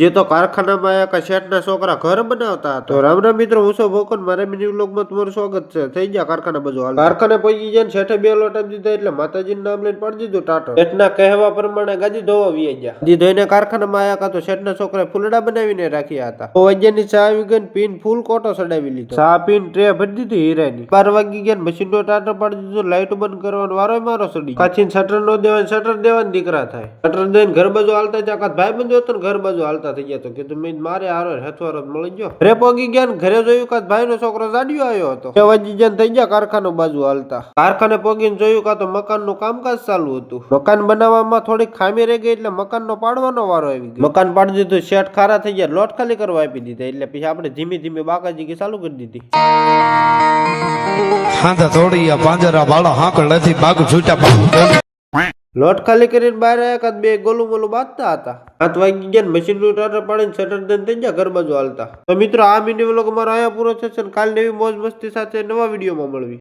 જે તો કારખાનામાં આયા શેઠના છોકરા ઘર બનાવતા હતા. તો રામ રામ મિત્રો, હું છું ભોકન, મારા મિની વ્લોગમાં તમારું સ્વાગત છે. થઈ ગયા કારખાના બાજુ હાલ. કારખાને પહોંચી ગયા ને શેઠે બે લોટ આપી દીધા એટલે માતાજીનું નામ લઈને પાડી દીધું ટાટો. શેઠના કહેવા પ્રમાણે ગાદી ધોવા વી ગયા. ગાદી ધોઈને કારખાનામાં આયા તો શેઠના છોકરા ફૂલડા બનાવીને રાખ્યા હતા. 9 વાગ્યાની ચા આવી ગઈ, પીન ફૂલ કોટો ચડાવી લીધો. ચા પીન ટ્રે ભરી દીધી હીરાની. 12 વાગી ગયા, મશીનનો ટાટો પાડી દીધો. લાઈટ બંધ કરવાનો વારો મારો ચડી. કાચીને શટર નો દેવાય, શટર દેવાને દીકરા થાય. શટર દઈને ઘર બાજુ હાલતા જા ભાઈ બંધ હતો ને ઘર બાજુ હાલતા થઈ ગયા. તો કીધું મેં મારે હારો હથવારો મળી ગયો. ઘરે પોગી ગયા ને ઘરે જોયું કે ભાઈ નો છોકરો જાડિયો આવ્યો હતો. 6 વાગી ગયા થઈ ગયા કારખાનો બાજુ હાલતા. કારખાને પોગીને જોયું કે તો મકાન નું કામકાજ ચાલુ હતું. મકાન બનાવવામાં થોડી ખામી રહી ગઈ એટલે મકાન નો પાડવાનો વારો આવી ગયો. મકાન પાડી દીધું, શેઠ ખારા થઈ ગયા, લોટ ખાલી કરવા આપી દીધા. એટલે પછી આપણે ધીમે ધીમે બાકાજી ચાલુ કરી દીધી. હા થોડી પાંજરા વાળા હાંકળ નથી બાગ છૂટા લોટ ખાલી કરીને બહાર આવ્યા બે ગોલું મોલું બાંધતા હતા. 7 વાગી ગયા, મશીન નું ટાટર પાડીને શટર દઈને થઈ ગયા ઘર બાજુ હાલતા. તો મિત્રો, આ મિની વ્લોગ અમારો અહીંયા પૂરો થશે. કાલ નવી મોજ મસ્તી સાથે નવા વિડીયોમાં મળવી.